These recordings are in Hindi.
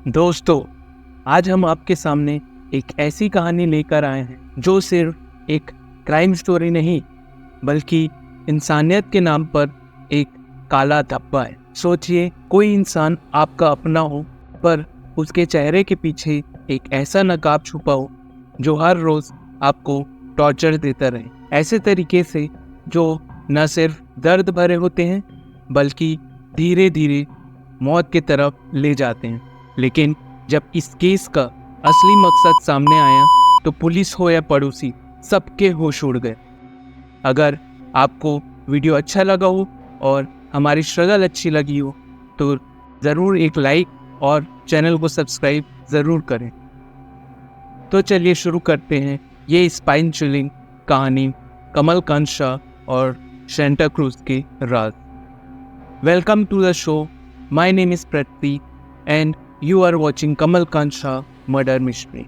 दोस्तों, आज हम आपके सामने एक ऐसी कहानी लेकर आए हैं जो सिर्फ एक क्राइम स्टोरी नहीं बल्कि इंसानियत के नाम पर एक काला धब्बा है। सोचिए, कोई इंसान आपका अपना हो पर उसके चेहरे के पीछे एक ऐसा नकाब छुपा हो जो हर रोज आपको टॉर्चर देता रहे, ऐसे तरीके से जो न सिर्फ दर्द भरे होते हैं बल्कि धीरे धीरे मौत की तरफ ले जाते हैं। लेकिन जब इस केस का असली मकसद सामने आया तो पुलिस हो या पड़ोसी, सबके होश उड़ गए। अगर आपको वीडियो अच्छा लगा हो और हमारी स्ट्रगल अच्छी लगी हो तो ज़रूर एक लाइक और चैनल को सब्सक्राइब ज़रूर करें। तो चलिए शुरू करते हैं ये स्पाइन चिलिंग कहानी कमलकांत शाह और सेंटा क्रूज के राज। Welcome to the show. My name is Prateek and you are watching Kamalkant Shah murder mystery.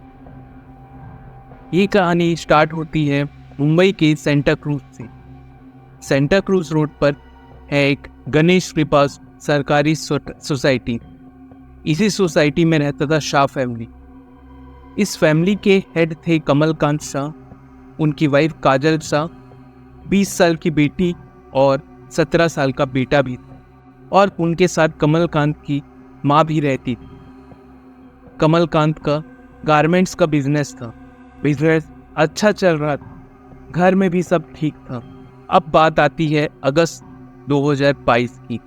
ये कहानी स्टार्ट होती है मुंबई के सेंटा क्रूज से। सेंटा क्रूज रोड पर है एक गणेश कृपा सरकारी सोसाइटी। इसी सोसाइटी में रहता था शाह फैमिली। इस फैमिली के हेड थे कमलकांत शाह, उनकी वाइफ काजल शाह, 20 साल की बेटी और 17 साल का बेटा भी था, और उनके साथ कमलकांत की माँ भी रहती थी। कमलकांत का गारमेंट्स का बिजनेस था। बिजनेस अच्छा चल रहा था, घर में भी सब ठीक था। अब बात आती है अगस्त 2022 की।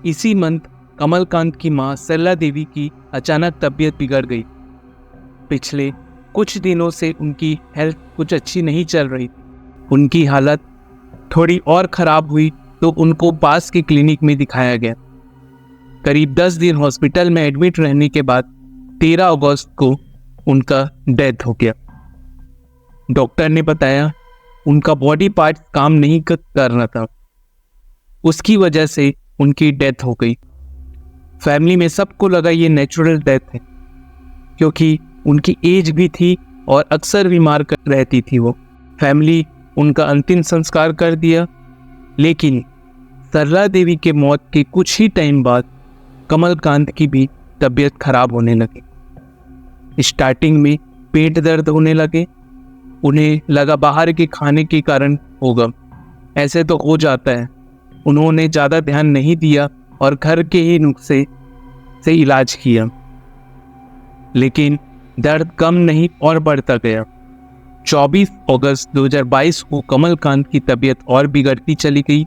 इसी मंथ कमलकांत की माँ सरला देवी की अचानक तबीयत बिगड़ गई। पिछले कुछ दिनों से उनकी हेल्थ कुछ अच्छी नहीं चल रही। उनकी हालत थोड़ी और ख़राब हुई तो उनको पास के क्लिनिक में दिखाया गया। करीब 10 दिन हॉस्पिटल में एडमिट रहने के बाद 13 अगस्त को उनका डेथ हो गया। डॉक्टर ने बताया उनका बॉडी पार्ट काम नहीं कर रहा था, उसकी वजह से उनकी डेथ हो गई। फैमिली में सबको लगा ये नेचुरल डेथ है, क्योंकि उनकी एज भी थी और अक्सर बीमार रहती थी वो। फैमिली उनका अंतिम संस्कार कर दिया। लेकिन सरला देवी के मौत के कुछ ही टाइम बाद कमलकांत की भी तबीयत खराब होने लगी। स्टार्टिंग में पेट दर्द होने लगे। उन्हें लगा बाहर के खाने के कारण होगा, ऐसे तो हो जाता है। उन्होंने ज़्यादा ध्यान नहीं दिया और घर के ही नुस्खे से इलाज किया, लेकिन दर्द कम नहीं और बढ़ता गया। 24 अगस्त 2022 को कमलकांत की तबीयत और बिगड़ती चली गई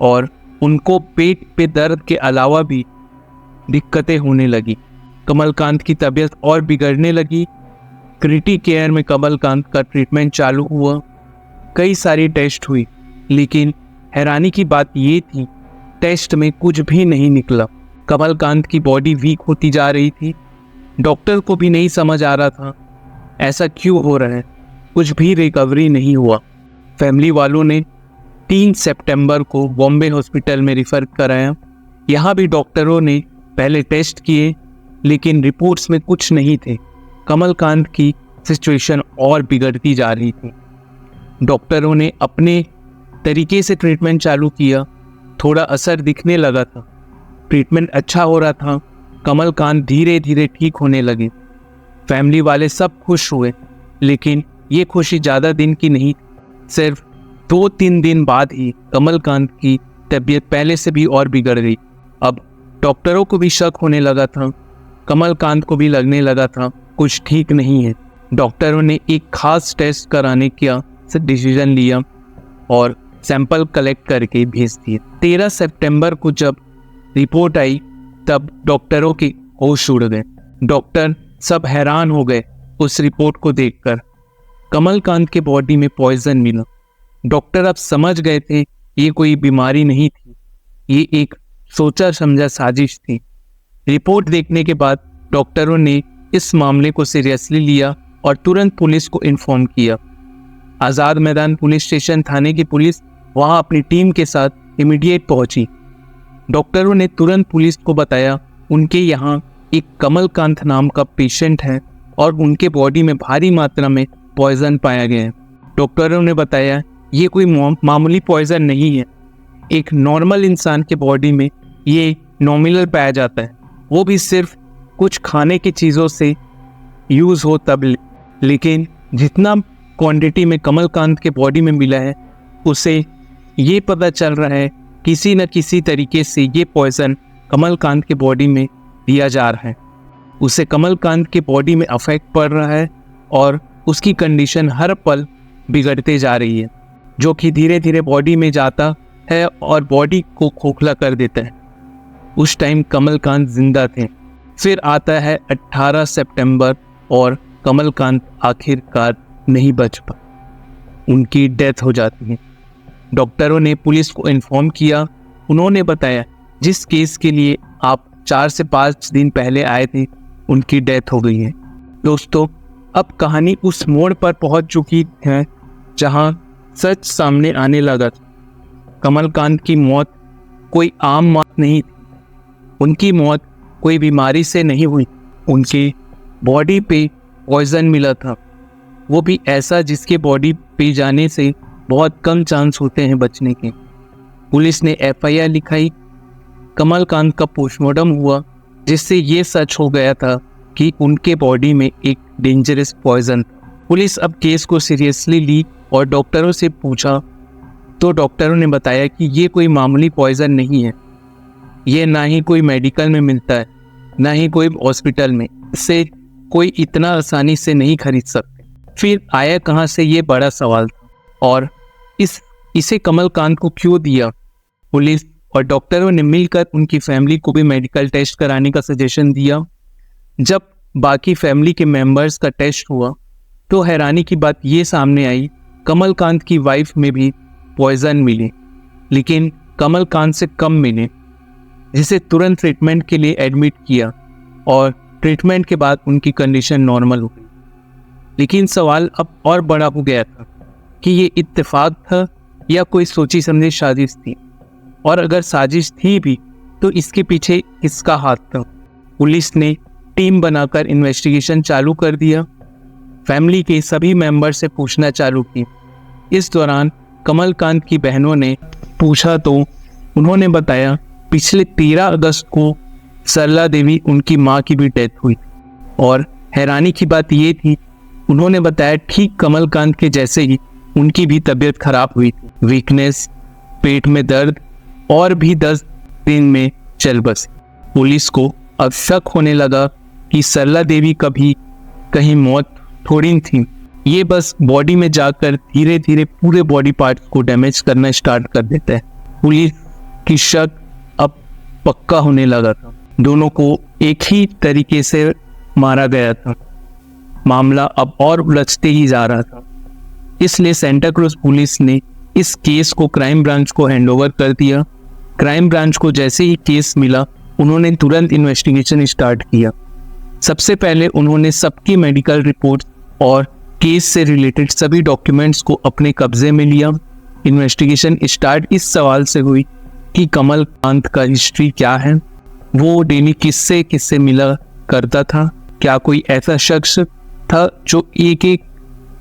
और उनको पेट पे दर्द के अलावा भी दिक्कतें होने लगी। कमलकांत की तबीयत और बिगड़ने लगी। क्रिटिकल केयर में कमलकांत का ट्रीटमेंट चालू हुआ। कई सारी टेस्ट हुई, लेकिन हैरानी की बात ये थी टेस्ट में कुछ भी नहीं निकला। कमलकांत की बॉडी वीक होती जा रही थी। डॉक्टर को भी नहीं समझ आ रहा था ऐसा क्यों हो रहा है। कुछ भी रिकवरी नहीं हुआ। फैमिली वालों ने 3 सितंबर को बॉम्बे हॉस्पिटल में रिफ़र कराया। यहाँ भी डॉक्टरों ने पहले टेस्ट किए, लेकिन रिपोर्ट्स में कुछ नहीं थे। कमलकांत की सिचुएशन और बिगड़ती जा रही थी। डॉक्टरों ने अपने तरीके से ट्रीटमेंट चालू किया। थोड़ा असर दिखने लगा था, ट्रीटमेंट अच्छा हो रहा था। कमलकांत धीरे धीरे ठीक होने लगे। फैमिली वाले सब खुश हुए, लेकिन ये खुशी ज़्यादा दिन की नहीं। सिर्फ 2-3 दिन बाद ही कमलकांत की तबीयत पहले से भी और बिगड़ गई। अब डॉक्टरों को भी शक होने लगा था, कमलकांत को भी लगने लगा था कुछ ठीक नहीं है। डॉक्टरों ने एक खास टेस्ट कराने का डिसीजन लिया और सैंपल कलेक्ट करके भेज दिए। 13 सितंबर को जब रिपोर्ट आई तब डॉक्टरों के होश उड़ गए। डॉक्टर सब हैरान हो गए उस रिपोर्ट को देखकर। कमलकांत के बॉडी में पॉइजन मिला। डॉक्टर अब समझ गए थे ये कोई बीमारी नहीं थी, ये एक सोचा समझा साजिश थी। रिपोर्ट देखने के बाद डॉक्टरों ने इस मामले को सीरियसली लिया और तुरंत पुलिस को इन्फॉर्म किया। आज़ाद मैदान पुलिस स्टेशन थाने की पुलिस वहां अपनी टीम के साथ इमीडिएट पहुंची। डॉक्टरों ने तुरंत पुलिस को बताया उनके यहाँ एक कमलकांत नाम का पेशेंट है और उनके बॉडी में भारी मात्रा में पॉइजन पाया गया है। डॉक्टरों ने बताया ये कोई मामूली पॉइजन नहीं है। एक नॉर्मल इंसान के बॉडी में ये नॉमिनल पाया जाता है, वो भी सिर्फ कुछ खाने की चीज़ों से यूज़ हो तब लेकिन जितना क्वांटिटी में कमलकांत के बॉडी में मिला है उसे ये पता चल रहा है किसी न किसी तरीके से ये पॉइजन कमलकांत के बॉडी में दिया जा रहा है। उसे कमलकांत के बॉडी में अफेक्ट पड़ रहा है और उसकी कंडीशन हर पल बिगड़ते जा रही है, जो कि धीरे धीरे बॉडी में जाता है और बॉडी को खोखला कर देता है। उस टाइम कमलकांत जिंदा थे। फिर आता है 18 सितंबर और कमलकांत आखिरकार नहीं बच पाए, उनकी डेथ हो जाती है। डॉक्टरों ने पुलिस को इन्फॉर्म किया। उन्होंने बताया जिस केस के लिए आप 4 से 5 दिन पहले आए थे उनकी डेथ हो गई है। दोस्तों, अब कहानी उस मोड़ पर पहुंच चुकी है जहां सच सामने आने लगा था। कमलकांत की मौत कोई आम मौत नहीं थी। उनकी मौत कोई बीमारी से नहीं हुई। उनके बॉडी पे पॉइजन मिला था, वो भी ऐसा जिसके बॉडी पे जाने से बहुत कम चांस होते हैं बचने के। पुलिस ने FIR लिखाई। कमलकांत का पोस्टमार्टम हुआ जिससे ये सच हो गया था कि उनके बॉडी में एक डेंजरस पॉइजन था। पुलिस अब केस को सीरियसली ली और डॉक्टरों से पूछा तो डॉक्टरों ने बताया कि ये कोई मामूली पॉइजन नहीं है। ये ना ही कोई मेडिकल में मिलता है, ना ही कोई हॉस्पिटल में। इसे कोई इतना आसानी से नहीं खरीद सकते। फिर आया कहाँ से ये बड़ा सवाल था और इसे कमलकांत को क्यों दिया। पुलिस और डॉक्टरों ने मिलकर उनकी फैमिली को भी मेडिकल टेस्ट कराने का सजेशन दिया। जब बाकी फैमिली के मेंबर्स का टेस्ट हुआ तो हैरानी की बात ये सामने आई, कमलकांत की वाइफ में भी पॉइजन मिले, लेकिन कमलकांत से कम मिले, जिसे तुरंत ट्रीटमेंट के लिए एडमिट किया और ट्रीटमेंट के बाद उनकी कंडीशन नॉर्मल हो गई। लेकिन सवाल अब और बड़ा हो गया था कि ये इत्तेफाक था या कोई सोची समझी साजिश थी, और अगर साजिश थी भी तो इसके पीछे किसका हाथ था। पुलिस ने टीम बनाकर इन्वेस्टिगेशन चालू कर दिया। फैमिली के सभी मेंबर से पूछना चालू की। इस दौरान कमलकांत की बहनों ने पूछा तो उन्होंने बताया पिछले 13 अगस्त को सरला देवी, उनकी माँ की भी डेथ हुई। और हैरानी की बात ये थी, उन्होंने बताया ठीक कमलकांत के जैसे ही उनकी भी तबीयत खराब हुई थी। वीकनेस, पेट में दर्द और भी 10 दिन में चल बसी। पुलिस को अब शक होने लगा कि सरला देवी का भी कहीं मौत थोड़ी थी, ये बस बॉडी में जाकर धीरे धीरे पूरे बॉडी पार्ट्स को डैमेज करना स्टार्ट कर देता है। पुलिस की शक अब पक्का होने लगा था। दोनों को एक ही तरीके से मारा गया था। मामला अब और उलझते ही जा रहा था। इसलिए सेंटा क्रूज पुलिस ने इस केस को क्राइम ब्रांच को हैंडओवर कर दिया। क्राइम ब्रांच को जैसे ही केस मिला उन्होंने तुरंत इन्वेस्टिगेशन स्टार्ट किया। सबसे पहले उन्होंने सबकी मेडिकल रिपोर्ट और केस से रिलेटेड सभी डॉक्यूमेंट्स को अपने कब्जे में लिया। इन्वेस्टिगेशन स्टार्ट इस सवाल से हुई कि कमलकांत का हिस्ट्री क्या है, वो डेली किससे मिला करता था, क्या कोई ऐसा शख्स था जो एक एक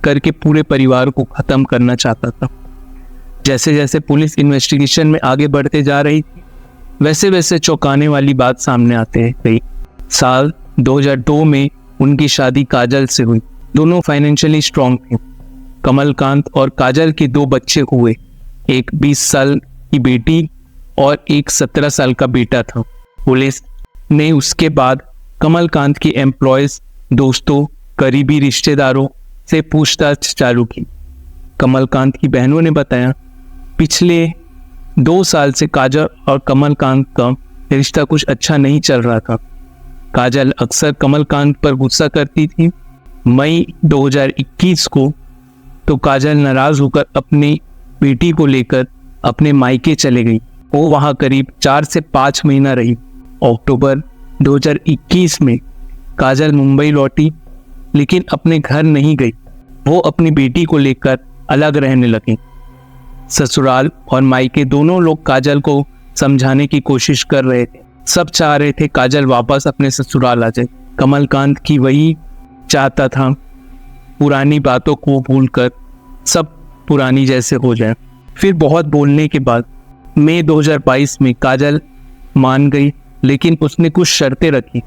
करके पूरे परिवार को खत्म करना चाहता था। जैसे जैसे पुलिस इन्वेस्टिगेशन में आगे बढ़ते जा रही थी वैसे वैसे चौंकाने वाली बात सामने आते गई। साल 2002 में उनकी शादी काजल से हुई। दोनों फाइनेंशियली स्ट्रांग थे। कमलकांत और काजल के 2 बच्चे हुए, एक 20 साल की बेटी और एक 17 साल का बेटा था। पुलिस ने उसके बाद कमलकांत के एम्प्लॉयज, दोस्तों, करीबी रिश्तेदारों से पूछताछ चालू की। कमलकांत की बहनों ने बताया पिछले 2 साल से काजल और कमलकांत का रिश्ता कुछ अच्छा नहीं चल रहा था। काजल अक्सर कमलकांत पर गुस्सा करती थी। मई 2021 को तो काजल नाराज होकर अपनी बेटी को लेकर अपने मायके चले गई। वो वहां करीब 4 से 5 महीना रही। अक्टूबर 2021 में काजल मुंबई लौटी, लेकिन अपने घर नहीं गई। वो अपनी बेटी को लेकर अलग रहने लगी। ससुराल और मायके दोनों लोग काजल को समझाने की कोशिश कर रहे थे। सब चाह रहे थे काजल वापस अपने ससुराल आ जाए। कमलकांत की वही चाहता था, पुरानी बातों को भूलकर सब पुरानी जैसे हो जाए। फिर बहुत बोलने के बाद मई 2022 में काजल मान गई, लेकिन उसने कुछ शर्तें रखी।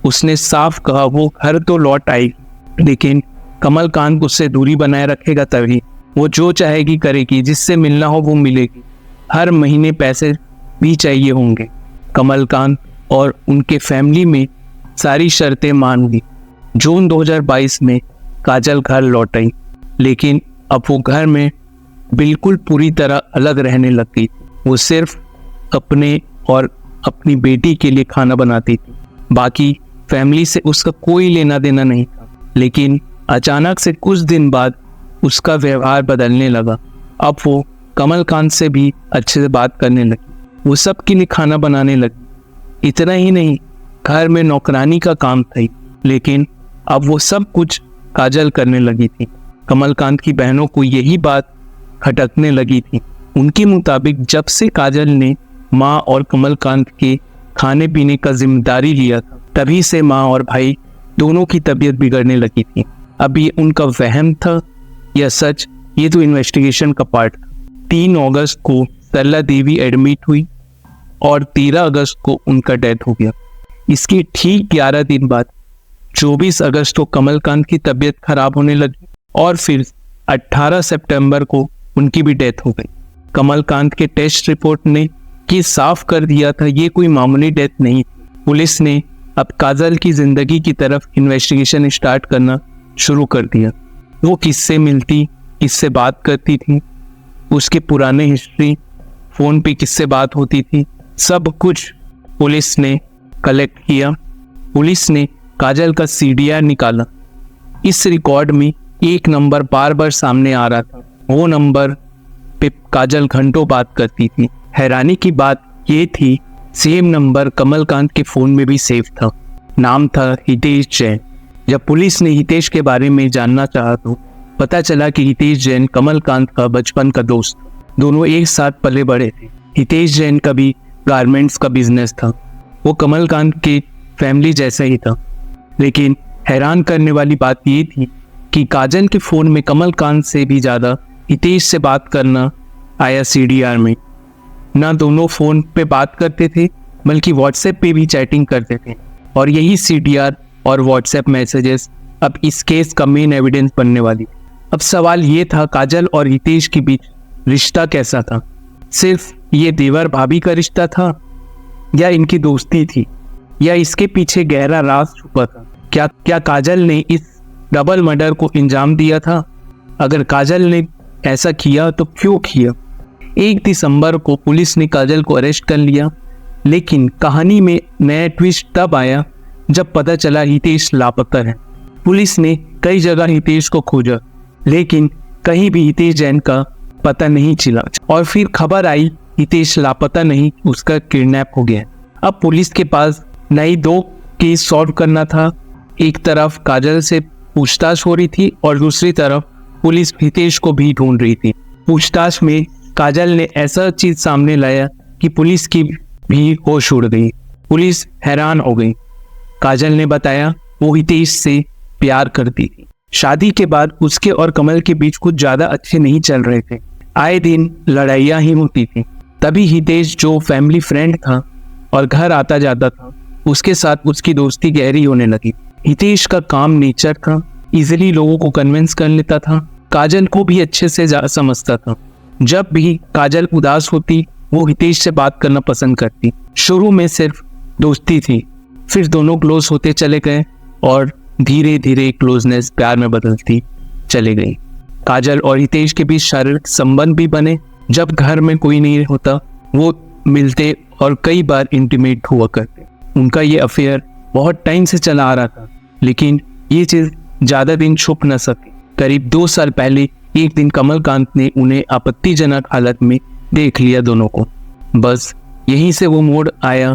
उसने साफ कहा वो घर तो लौट आएगी, लेकिन कमलकांत उससे दूरी बनाए रखेगा तभी। वो जो चाहेगी करेगी, जिससे मिलना हो वो मिलेगी, हर महीने पैसे भी चाहिए होंगे। कमलकांत और उनके फैमिली में सारी शर्तें मान ली। जून 2022 में काजल घर लौट आई, लेकिन अब वो घर में बिल्कुल पूरी तरह अलग रहने लग गई। वो सिर्फ अपने और अपनी बेटी के लिए खाना बनाती थी, बाकी फैमिली से उसका कोई लेना देना नहीं था। लेकिन अचानक से कुछ दिन बाद उसका व्यवहार बदलने लगा। अब वो कमलकांत से भी अच्छे से बात करने लगी, वो सबके लिए खाना बनाने लगी। इतना ही नहीं, घर में नौकरानी का काम था, लेकिन अब वो सब कुछ काजल करने लगी थी। कमलकांत की बहनों को यही बात खटकने लगी थी। उनके मुताबिक जब से काजल ने माँ और कमलकांत के खाने पीने का जिम्मेदारी लिया था, तभी से माँ और भाई दोनों की तबीयत बिगड़ने लगी थी। अब ये उनका वहम था या सच, ये तो इन्वेस्टिगेशन का पार्ट था। 3 अगस्त को सरला देवी एडमिट हुई और 13 अगस्त को उनका डेथ हो गया। इसके ठीक 11 दिन बाद 24 अगस्त को कमलकांत की तबीयत खराब होने लगी और फिर 18 सितंबर को उनकी भी डेथ हो गई। कमलकांत के टेस्ट रिपोर्ट ने ये साफ कर दिया था ये कोई मामूली डेथ नहीं थी। पुलिस ने अब काजल की जिंदगी की तरफ इन्वेस्टिगेशन स्टार्ट करना शुरू कर दिया। वो किससे मिलती, किससे बात करती थी, उसके पुराने हिस्ट्री, फोन पे किससे बात होती थी, सब कुछ पुलिस ने कलेक्ट किया। पुलिस ने काजल का CDR निकाला। इस रिकॉर्ड में एक नंबर बार बार सामने आ रहा था। वो नंबर पे काजल घंटों बात करती थी। हैरानी की बात ये थी, सेम नंबर कमलकांत के फोन में भी सेव था। नाम था हितेश जैन। जब पुलिस ने हितेश के बारे में जानना चाहा तो पता चला कि हितेश जैन कमलकांत का बचपन का दोस्त था। दोनों एक साथ पले बड़े थे। हितेश जैन का भी गारमेंट्स का बिजनेस था। वो कमलकांत के फैमिली जैसा ही था। लेकिन हैरान करने वाली बात ये थी कि काजल के फोन में कमलकांत से भी ज्यादा हितेश से बात करना आया CDR में। ना दोनों फोन पे बात करते थे, बल्कि व्हाट्सएप पे भी चैटिंग करते थे। और यही CDR और व्हाट्सएप मैसेजेस अब इस केस का मेन एविडेंस बनने वाली। अब सवाल ये था, काजल और हितेश के बीच रिश्ता कैसा था? सिर्फ ये देवर भाभी का रिश्ता था या इनकी दोस्ती थी, या इसके पीछे गहरा राज छुपा था? क्या काजल ने इस डबल मर्डर को अंजाम दिया था? अगर काजल ने ऐसा किया तो क्यों किया? 1 दिसंबर को पुलिस ने काजल को अरेस्ट कर लिया, लेकिन कहानी में नया ट्विस्ट तब आया जब पता चला हितेश लापता है। पुलिस ने कई जगह हितेश को खोजा, लेकिन कहीं भी हितेश जैन का पता नहीं चला। और फिर खबर आई हितेश लापता नहीं, उसका किडनैप हो गया। अब पुलिस के पास नई 2 केस सॉल्व करना था। एक तरफ काजल से पूछताछ हो रही थी और दूसरी तरफ पुलिस हितेश को भी ढूंढ रही थी। पूछताछ में काजल ने ऐसा चीज सामने लाया कि पुलिस की भी होश उड़ गई। पुलिस हैरान हो गई। काजल ने बताया वो हितेश से प्यार करती थी। शादी के बाद उसके और कमल के बीच कुछ ज्यादा अच्छे नहीं चल रहे थे। आए दिन लड़ाइयाँ ही होती थी। तभी हितेश, जो फैमिली फ्रेंड था और घर आता जाता था, उसके साथ उसकी दोस्ती गहरी होने लगी। हितेश का काम नेचर था, इजीली लोगों को कन्विंस कर लेता था। काजल को भी अच्छे से समझता था। जब भी काजल उदास होती, वो हितेश से बात करना पसंद करती। शुरू में सिर्फ दोस्ती थी, फिर दोनों क्लोज होते चले गए और धीरे धीरे क्लोजनेस प्यार में बदलती चले गई। काजल और हितेश के बीच शारीरिक संबंध भी बने। जब घर में कोई नहीं होता, वो मिलते और कई बार इंटीमेट हुआ करते। उनका ये अफेयर बहुत टाइम से चला आ रहा था, लेकिन ये चीज ज्यादा दिन छुप न सकी। करीब 2 साल पहले एक दिन कमलकांत ने उन्हें आपत्तिजनक हालत में देख लिया दोनों को। बस यहीं से वो मोड़ आया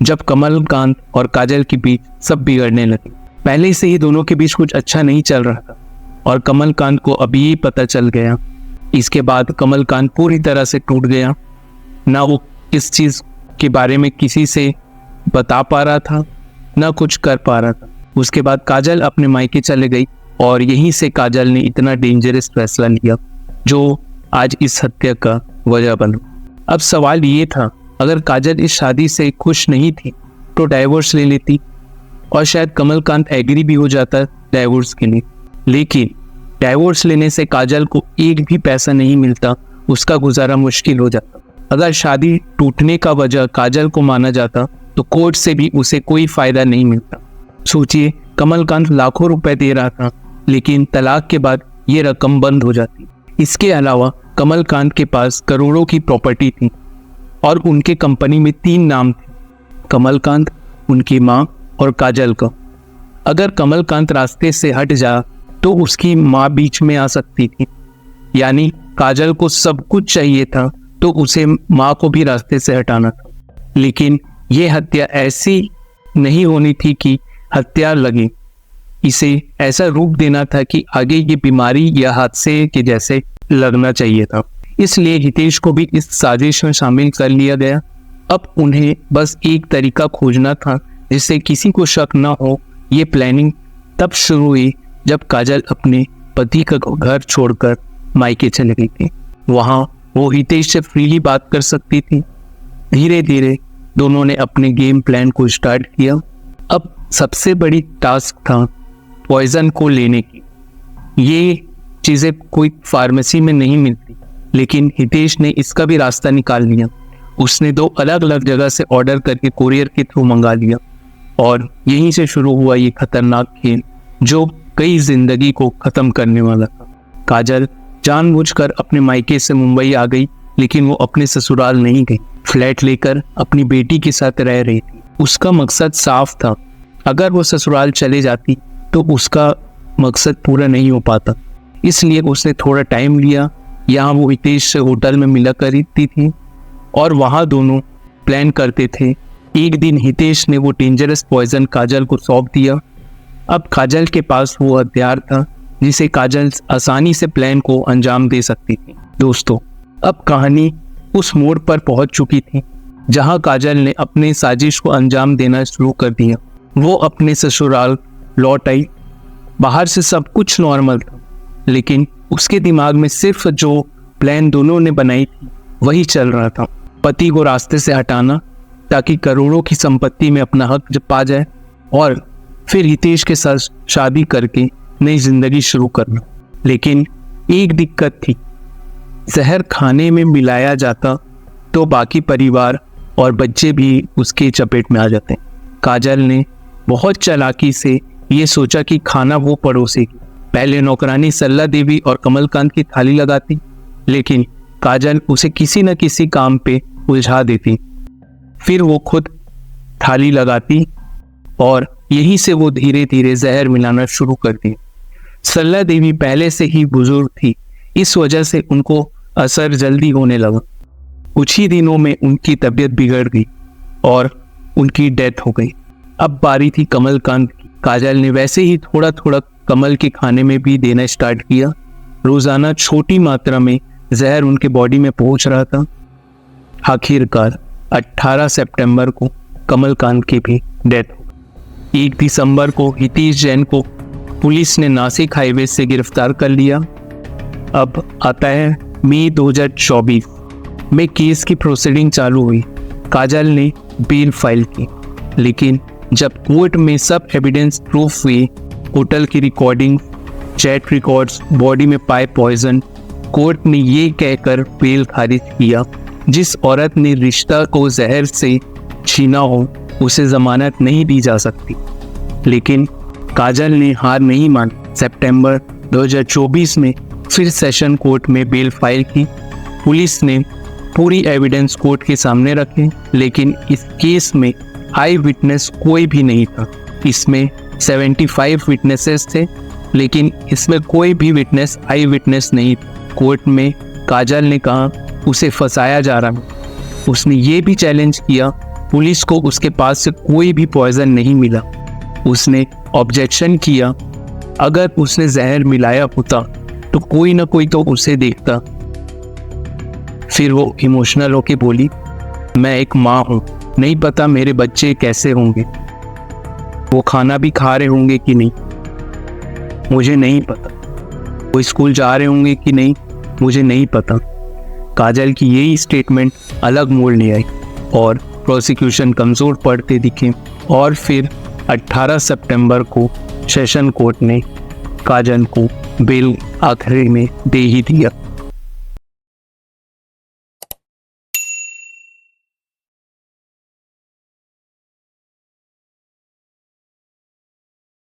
जब कमलकांत और काजल के बीच सब बिगड़ने लगे। पहले से ही दोनों के बीच कुछ अच्छा नहीं चल रहा था और कमलकांत को अभी ये पता चल गया। इसके बाद कमलकांत पूरी तरह से टूट गया। ना वो इस चीज के बारे में किसी से बता पा रहा था, ना कुछ कर पा रहा था। उसके बाद काजल अपने मायके चले गई और यहीं से काजल ने इतना डेंजरस फैसला लिया जो आज इस हत्या का वजह बना। अब सवाल ये था, अगर काजल इस शादी से खुश नहीं थी तो डाइवोर्स ले लेती, और शायद कमलकांत एग्री भी हो जाता डाइवोर्स के लिए। लेकिन डाइवोर्स लेने से काजल को एक भी पैसा नहीं मिलता, उसका गुजारा मुश्किल हो जाता। अगर शादी टूटने का वजह काजल को माना जाता तो कोर्ट से भी उसे कोई फायदा नहीं मिलता। सोचिए, कमलकांत लाखों रुपए दे रहा था, लेकिन तलाक के बाद ये रकम बंद हो जाती। इसके अलावा कमलकांत के पास करोड़ों की प्रॉपर्टी थी और उनके कंपनी में 3 नाम थे, कमलकांत, उनकी माँ और काजल का। अगर कमलकांत रास्ते से हट जा तो उसकी माँ बीच में आ सकती थी, यानी काजल को सब कुछ चाहिए था तो उसे माँ को भी रास्ते से हटाना था। लेकिन ये हत्या ऐसी नहीं होनी थी कि हत्या लगे, इसे ऐसा रूप देना था कि आगे ये बीमारी या हादसे के जैसे लगना चाहिए था। इसलिए हितेश को भी इस साजिश में शामिल कर लिया गया। अब उन्हें बस एक तरीका खोजना था जिससे किसी को शक न हो। ये प्लानिंग तब शुरू हुई जब काजल अपने पति का घर छोड़कर मायके चली गई थी। वहां वो हितेश से फ्रीली बात कर सकती थी। धीरे धीरे दोनों ने अपने गेम प्लान को स्टार्ट किया। अब सबसे बड़ी टास्क था पॉइजन को लेने की। ये चीज़ें कोई फार्मेसी में नहीं मिलती, लेकिन हितेश ने इसका भी रास्ता निकाल लिया। उसने 2 अलग अलग जगह से ऑर्डर करके कोरियर के थ्रू मंगा लिया और यहीं से शुरू हुआ ये खतरनाक खेल जो कई जिंदगी को खत्म करने वाला था। काजल जानबूझकर अपने मायके से मुंबई आ गई, लेकिन वो अपने ससुराल नहीं गई। फ्लैट लेकर अपनी बेटी के साथ रह रही थी। उसका मकसद साफ था, अगर वो ससुराल चले जाती तो उसका मकसद पूरा नहीं हो पाता। इसलिए उसने थोड़ा टाइम लिया। यहाँ वो हितेश से होटल में मिला करती थी और वहाँ दोनों प्लान करते थे। एक दिन हितेश ने वो डेंजरस पॉइजन काजल को सौंप दिया। अब काजल के पास वो हथियार था जिसे काजल आसानी से प्लान को अंजाम दे सकती थी। दोस्तों, अब कहानी उस मोड़ पर पहुंच चुकी थी जहां काजल ने अपने साजिश को अंजाम देना शुरू कर दिया। वो अपने ससुराल लौट आई। बाहर से सब कुछ नॉर्मल था, लेकिन उसके दिमाग में सिर्फ जो प्लान दोनों ने बनाई थी वही चल रहा था। पति को रास्ते से हटाना ताकि करोड़ों की संपत्ति में अपना हक पा जाए और फिर हितेश के साथ शादी करके नई जिंदगी शुरू करना। लेकिन एक दिक्कत थी, जहर खाने में मिलाया जाता तो बाकी परिवार और बच्चे भी उसके चपेट में आ जाते। काजल ने बहुत चालाकी से ये सोचा कि खाना वो परोसेगी। पहले नौकरानी सल्ला देवी और कमलकांत की थाली लगाती, लेकिन काजल उसे किसी न किसी काम पे उलझा देती। फिर वो खुद थाली लगाती और यहीं से वो धीरे धीरे जहर मिलाना शुरू करती। सल्ला देवी पहले से ही बुजुर्ग थी, इस वजह से उनको असर जल्दी होने लगा। कुछ ही दिनों में उनकी तबीयत बिगड़ गई और उनकी डेथ हो गई। अब बारी थी कमलकांत की। काजल ने वैसे ही थोड़ा थोड़ा कमल के खाने में भी देना स्टार्ट किया। रोजाना छोटी मात्रा में जहर उनके बॉडी में पहुंच रहा था। आखिरकार 18 सितंबर को कमलकांत की भी डेथ हो गई। 1 दिसंबर को हितेश जैन को पुलिस ने नासिक हाईवे से गिरफ्तार कर लिया। अब आता है मई 2024 में केस की प्रोसीडिंग चालू हुई। काजल ने बेल फाइल की, लेकिन जब कोर्ट में सब एविडेंस प्रूफ हुए, होटल की रिकॉर्डिंग, चैट रिकॉर्ड्स, बॉडी में पाए पॉइजन, कोर्ट ने ये कहकर बेल खारिज किया, जिस औरत ने रिश्ता को जहर से छीना हो उसे जमानत नहीं दी जा सकती। लेकिन काजल ने हार नहीं मानी। सितंबर 2024 में फिर सेशन कोर्ट में बेल फाइल की। पुलिस ने पूरी एविडेंस कोर्ट के सामने रखे, लेकिन इस केस में आई विटनेस कोई भी नहीं था। इसमें 75 विटनेसेस थे, लेकिन इसमें कोई भी विटनेस आई विटनेस नहीं था। कोर्ट में काजल ने कहा उसे फंसाया जा रहा है। उसने ये भी चैलेंज किया पुलिस को उसके पास से कोई भी पॉइजन नहीं मिला। उसने ऑब्जेक्शन किया, अगर उसने जहर मिलाया होता तो कोई ना कोई तो उसे देखता। फिर वो इमोशनल होके बोली, मैं एक माँ हूँ, नहीं पता मेरे बच्चे कैसे होंगे, वो खाना भी खा रहे होंगे कि नहीं, मुझे नहीं पता, वो स्कूल जा रहे होंगे कि नहीं, मुझे नहीं पता। काजल की यही स्टेटमेंट अलग मोड़ ले आई और प्रोसिक्यूशन कमज़ोर पड़ते दिखे और फिर 18 सितंबर को सेशन कोर्ट ने काजल को बेल आखिरी में दे ही दिया।